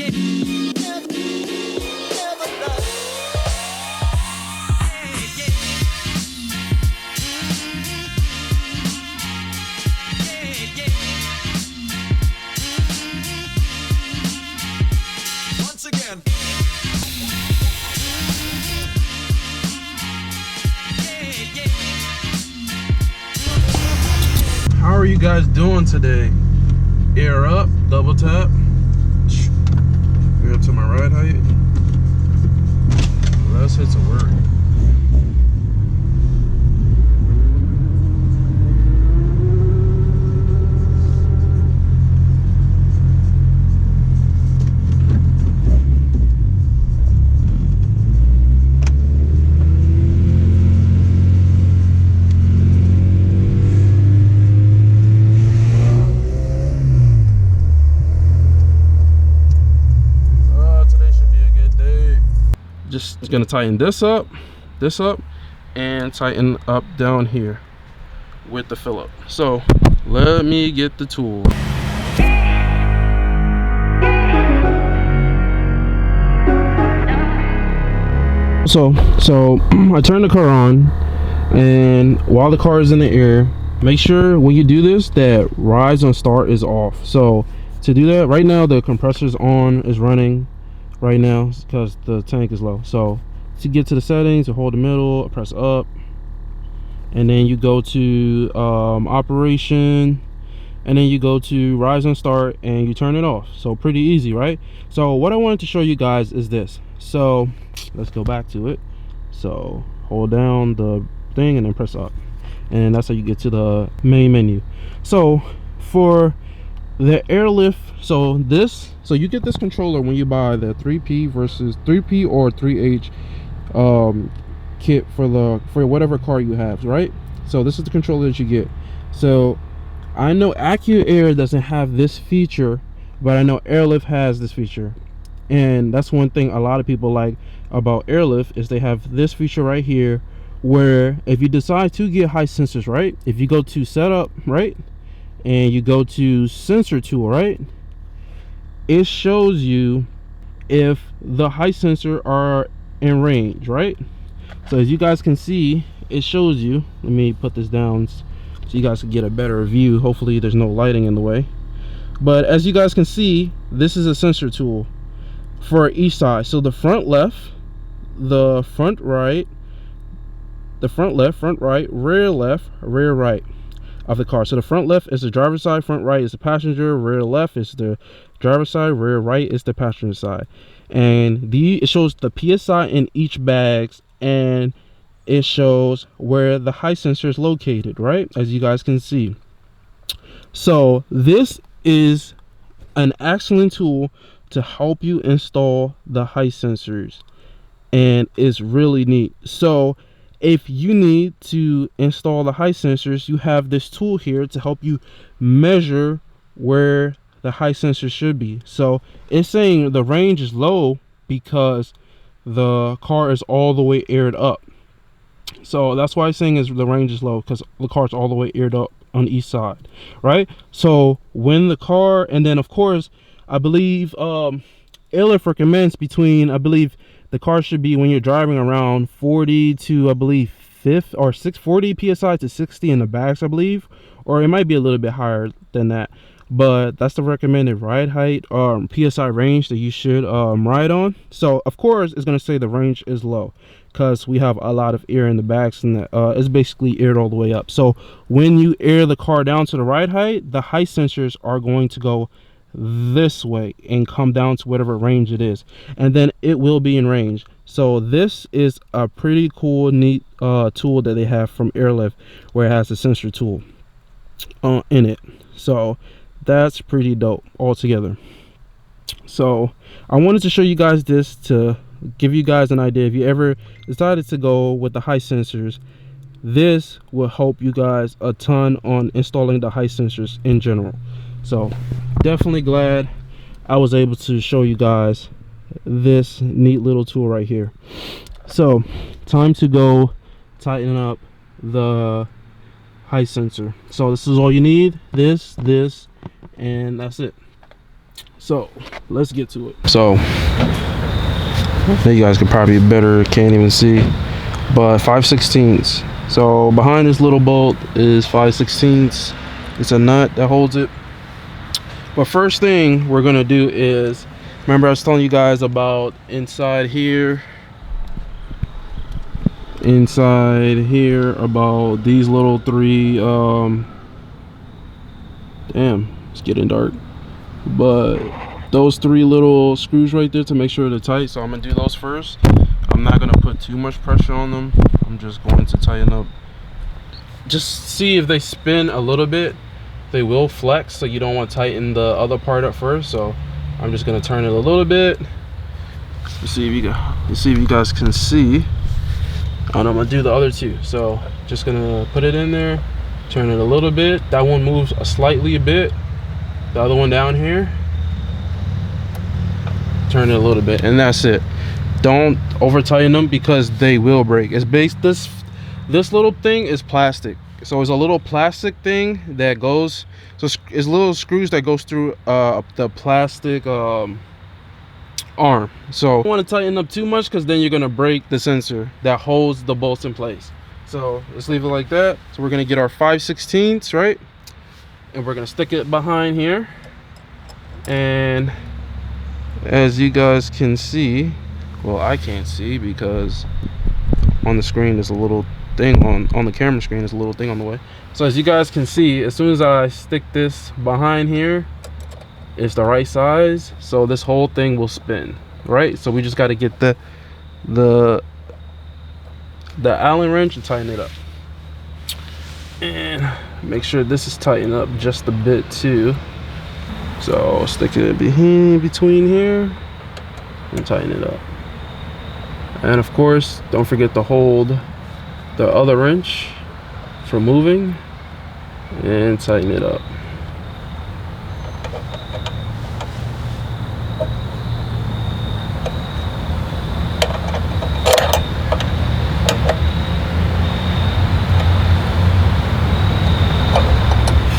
How are you guys doing today? Air up, double tap. Air to my right height. Let's hit some work. Just gonna tighten this up, and tighten up down here with the Phillip. So let me get the tool. So I turn the car on, and while the car is in the air, make sure when you do this that rise on start is off. So to do that, right now the compressor's on, is running right now because the tank is low. So to get to the settings, you hold the middle, press up, and then you go to operation, and then you go to rise and start, and you turn it off. So pretty easy, right? So what I wanted to show you guys is this. So let's go back to it. So hold down the thing and then press up, and that's how you get to the main menu. So for the airlift, so you get this controller when you buy the 3P versus 3P or 3H kit for whatever car you have, right? So this is the controller that you get. So I know AccuAir doesn't have this feature, but I know Airlift has this feature, and that's one thing a lot of people like about Airlift is they have this feature right here, where if you decide to get high sensors, right, if you go to setup, right, and you go to sensor tool, right, it shows you if the high sensor are in range, right? So as you guys can see, it shows you, let me put this down so you guys can get a better view. Hopefully there's no lighting in the way, but as you guys can see, this is a sensor tool for each side. So the front left, the front right, the front left, front right, rear left, rear right of the car. So the front left is the driver's side, front right is the passenger, rear left is the driver's side, rear right is the passenger side. And it shows the PSI in each bags, and it shows where the high sensor is located, right, as you guys can see. So this is an excellent tool to help you install the high sensors, and it's really neat. So if you need to install the high sensors, you have this tool here to help you measure where the high sensor should be. So it's saying the range is low because the car is all the way aired up. So that's why it's saying is the range is low, because the car is all the way aired up on each side, right? So when the car, and then of course I believe Airlift recommends between, I believe the car should be, when you're driving, around 40 to, I believe, 50 or 640 psi to 60 in the bags, I believe, or it might be a little bit higher than that, but that's the recommended ride height or psi range that you should ride on. So of course it's going to say the range is low because we have a lot of air in the bags, and it's basically aired all the way up. So when you air the car down to the ride height, the high sensors are going to go this way and come down to whatever range it is, and then it will be in range. So this is a pretty cool, neat tool that they have from Airlift, where it has a sensor tool in it. So that's pretty dope altogether. So I wanted to show you guys this to give you guys an idea. If you ever decided to go with the high sensors, this will help you guys a ton on installing the high sensors in general. So definitely glad I was able to show you guys this neat little tool right here. So time to go tighten up the high sensor. So this is all you need, this, and that's it. So let's get to it. So you guys could probably better, can't even see, but 5/16. So behind this little bolt is 5/16. It's a nut that holds it. But first thing we're gonna do is, remember I was telling you guys about inside here about these little three damn, it's getting dark, but those three little screws right there to make sure they're tight. So I'm gonna do those first. I'm not gonna put too much pressure on them. I'm just going to tighten up, just see if they spin a little bit. They will flex, so you don't want to tighten the other part up first. So I'm just gonna turn it a little bit. Let's see if you guys can see. And I'm gonna do the other two. So just gonna put it in there, turn it a little bit. That one moves slightly a bit. The other one down here, turn it a little bit, and that's it. Don't over tighten them because they will break. It's based, this little thing is plastic. So it's a little plastic thing that goes, so it's little screws that goes through the plastic arm. So you don't want to tighten up too much because then you're gonna break the sensor that holds the bolts in place. So let's leave it like that. So we're gonna get our 5/16, right? And we're gonna stick it behind here. And as you guys can see, well, I can't see because on the screen there's a little thing on the camera screen, there's a little thing on the way. So as you guys can see, as soon as I stick this behind here, it's the right size, so this whole thing will spin, right? So we just got to get the Allen wrench and tighten it up, and make sure this is tightened up just a bit too. So stick it between here and tighten it up. And of course, don't forget to hold the other wrench from moving and tighten it up.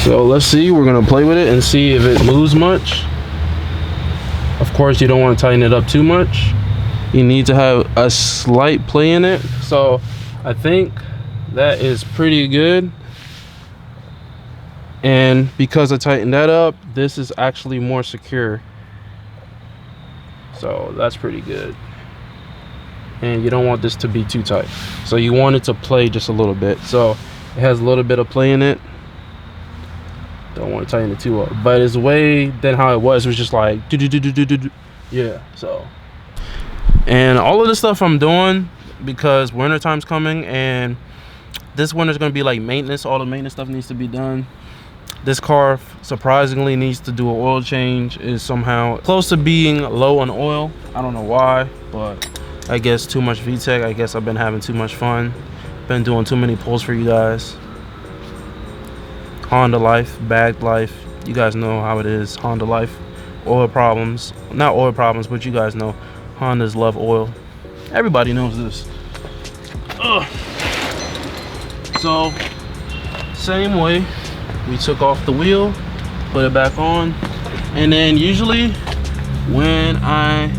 So let's see, we're gonna play with it and see if it moves much. Of course, you don't want to tighten it up too much. You need to have a slight play in it. So I think that is pretty good. And because I tightened that up, this is actually more secure. So that's pretty good. And you don't want this to be too tight. So you want it to play just a little bit. So it has a little bit of play in it. Don't want to tighten it too up. But it's way than how it was. It was just like do do do do do do. Yeah. So, and all of this stuff I'm doing because winter time's coming, and this winter's gonna be like maintenance. All the maintenance stuff needs to be done. This car surprisingly needs to do an oil change. Is somehow close to being low on oil. I don't know why, but I guess too much VTEC. I guess I've been having too much fun. Been doing too many pulls for you guys. Honda life, bagged life. You guys know how it is. Honda life. Oil problems. Not oil problems, but you guys know Hondas love oil. Everybody knows this. Ugh. So same way, we took off the wheel, put it back on, and then usually when I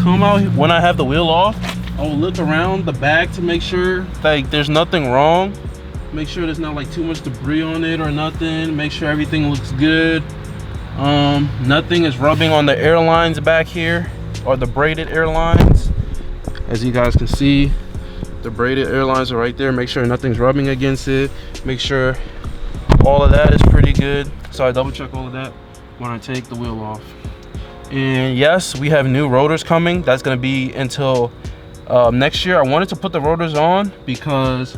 come out, when I have the wheel off, I'll look around the bag to make sure like there's nothing wrong. Make sure there's not like too much debris on it or nothing. Make sure everything looks good. Nothing is rubbing on the air lines back here, or the braided air lines. As you guys can see, the braided air lines are right there. Make sure nothing's rubbing against it. Make sure all of that is pretty good. So I double check all of that when I take the wheel off. And yes, we have new rotors coming. That's gonna be until next year. I wanted to put the rotors on because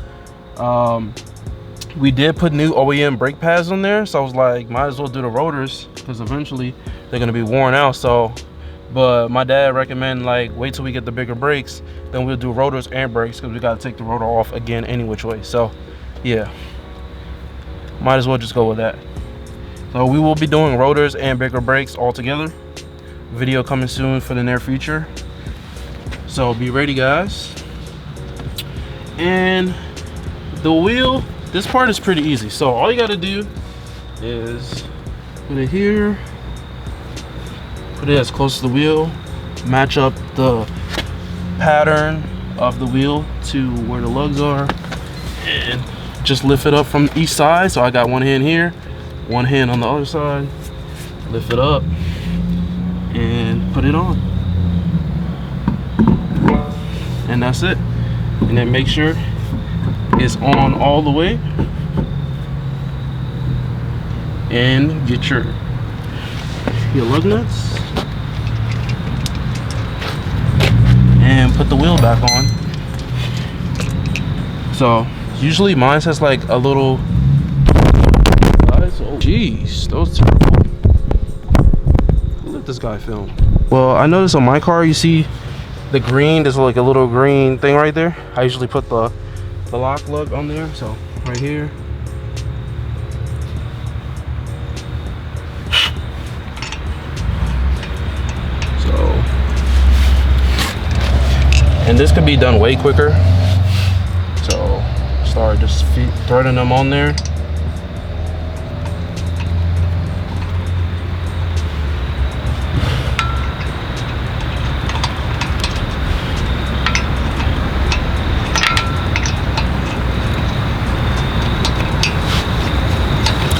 we did put new OEM brake pads on there, so I was like, might as well do the rotors because eventually they're gonna be worn out. So, but my dad recommended like wait till we get the bigger brakes, then we'll do rotors and brakes because we got to take the rotor off again any which way. So yeah, might as well just go with that. So we will be doing rotors and bigger brakes all together. Video coming soon for the near future, so be ready guys. And the wheel, this part is pretty easy. So all you got to do is put it here, Put it as close to the wheel. Match up the pattern of the wheel to where the lugs are, and just lift it up from each side. So I got one hand here, one hand on the other side. Lift it up and put it on, and that's it. And then make sure it's on all the way, and get your lug nuts and put the wheel back on. So usually mine has like a little, oh jeez, that was terrible. Let this guy film. Well, I noticed on my car, you see the green, there's like a little green thing right there. I usually put the lock lug on there. So right here, and this could be done way quicker. So start just threading them on there.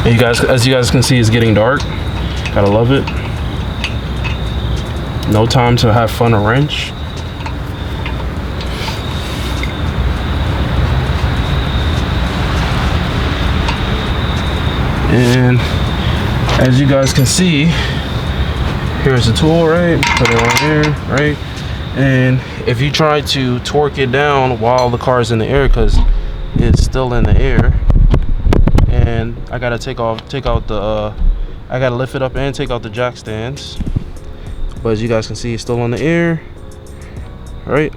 And you guys, as you guys can see, it's getting dark. Gotta love it. No time to have fun or wrench. And as you guys can see, here's the tool, right? Put it on here, right? And if you try to torque it down while the car is in the air, because it's still in the air, and I gotta take out the I gotta lift it up and take out the jack stands. But as you guys can see, it's still in the air, right?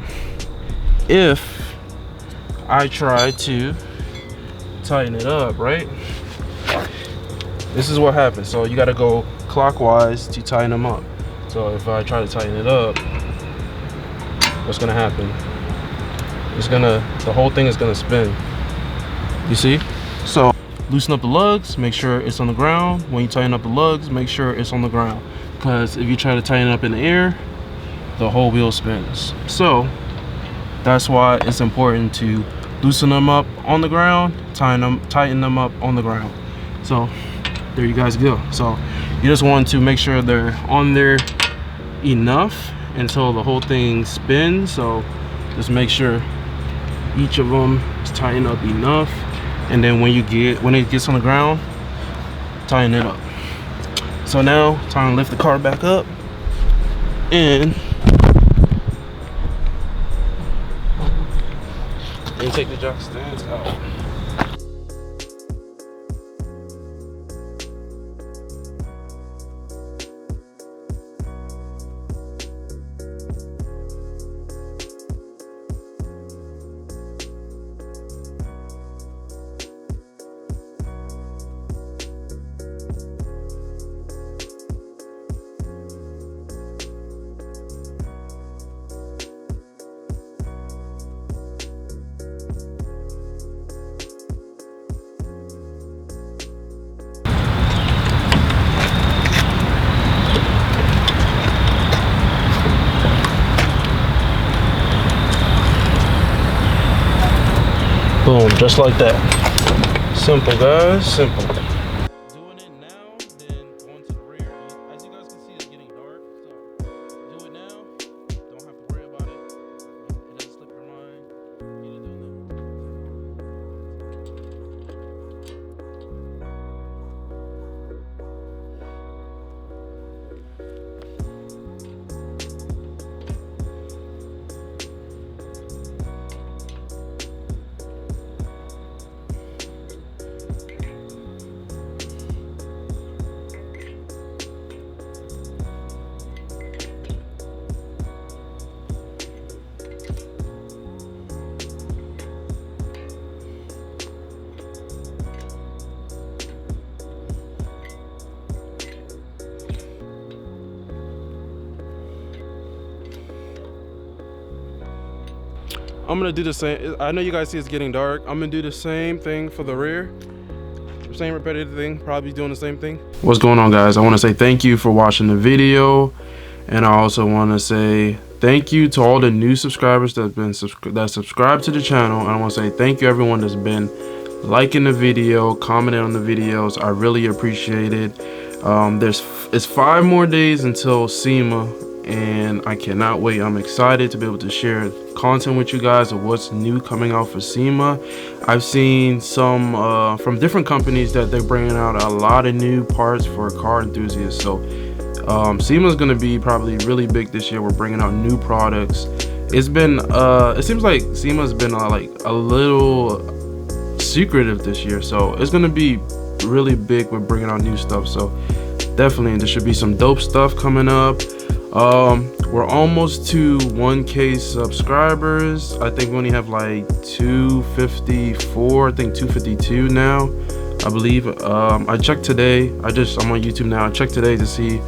If I try to tighten it up, right, this is what happens. So you got to go clockwise to tighten them up. So if I try to tighten it up, what's gonna happen? The whole thing is gonna spin. You see? So loosen up the lugs, make sure it's on the ground. When you tighten up the lugs, make sure it's on the ground, because if you try to tighten it up in the air, the whole wheel spins. So that's why it's important to loosen them up on the ground, tighten them up on the ground. So there you guys go. So you just want to make sure they're on there enough until the whole thing spins. So just make sure each of them is tightened up enough, and then when it gets on the ground, tighten it up. So now time to lift the car back up and take the jack stands out. Boom, just like that. Simple, guys, simple. Doing it now, then going to the rear. As you guys can see, it's getting dark, so do it now. Don't have to worry about it. It doesn't slip your mind. Get it done I'm gonna do the same. I know you guys see it's getting dark. I'm gonna do the same thing for the rear. same repetitive thing, probably doing the same thing. What's going on, guys? I want to say thank you for watching the video, and I also want to say thank you to all the new subscribers that subscribed to the channel. And I want to say thank you everyone that's been liking the video, commenting on the videos. I really appreciate it. It's 5 more days until SEMA, and I cannot wait. I'm excited to be able to share content with you guys of what's new coming out for SEMA. I've seen some from different companies that they're bringing out a lot of new parts for car enthusiasts. So SEMA is going to be probably really big this year. We're bringing out new products. It's been it seems like SEMA has been like a little secretive this year, so it's going to be really big with bringing out new stuff. So definitely there should be some dope stuff coming up. We're almost to 1K subscribers. I think we only have like 254, I think 252 now, I believe. I checked today. I'm on YouTube now. I checked today to see,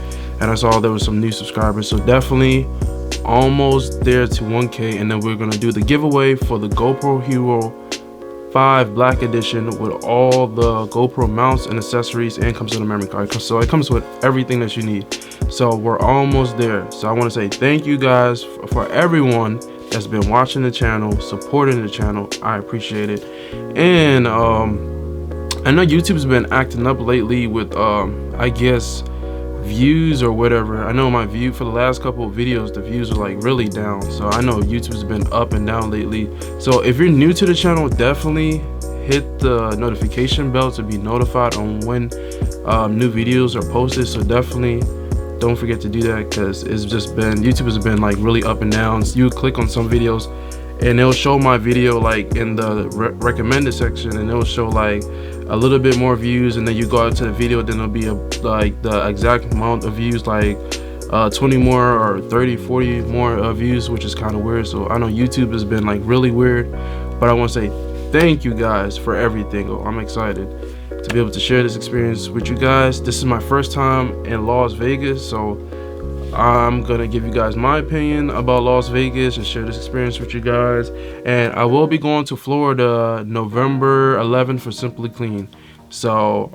and I saw there was some new subscribers. So definitely almost there to 1K, and then we're gonna do the giveaway for the GoPro Hero 5 Black Edition with all the GoPro mounts and accessories, and comes with a memory card. So it comes with everything that you need. So we're almost there. So I want to say thank you guys for everyone that's been watching the channel, supporting the channel. I appreciate it. And I know YouTube's been acting up lately with I guess views or whatever. I know my view for the last couple of videos, the views are like really down. So I know YouTube's been up and down lately. So if you're new to the channel, definitely hit the notification bell to be notified on when new videos are posted. So definitely don't forget to do that, because it's just been, YouTube has been like really up and down. So you click on some videos and it'll show my video like in the recommended section, and it'll show like a little bit more views, and then you go out to the video, then it'll be like the exact amount of views, like 20 more or 30 40 more views, which is kind of weird. So I know YouTube has been like really weird, but I want to say thank you guys for everything. I'm excited to be able to share this experience with you guys. This is my first time in Las Vegas, so I'm gonna give you guys my opinion about Las Vegas and share this experience with you guys. And I will be going to Florida November 11th for Simply Clean. So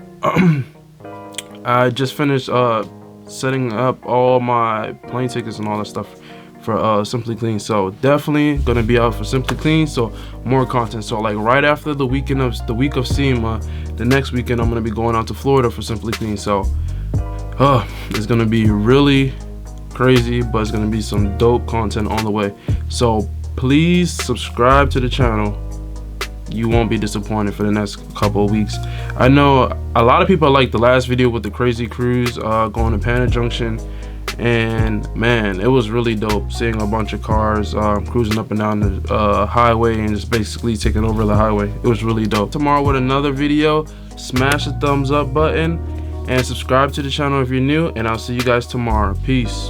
I just finished setting up all my plane tickets and all that stuff for Simply Clean. So definitely gonna be out for Simply Clean, so more content. So like right after the week of SEMA, the next weekend I'm gonna be going out to Florida for Simply Clean. So it's gonna be really crazy, but it's gonna be some dope content on the way. So please subscribe to the channel. You won't be disappointed for the next couple of weeks. I know a lot of people like the last video with the crazy cruise going to Panda Junction, and man, it was really dope seeing a bunch of cars cruising up and down the highway and just basically taking over the highway. It was really dope. Tomorrow with another video. Smash the thumbs up button and subscribe to the channel if you're new, and I'll see you guys tomorrow. Peace.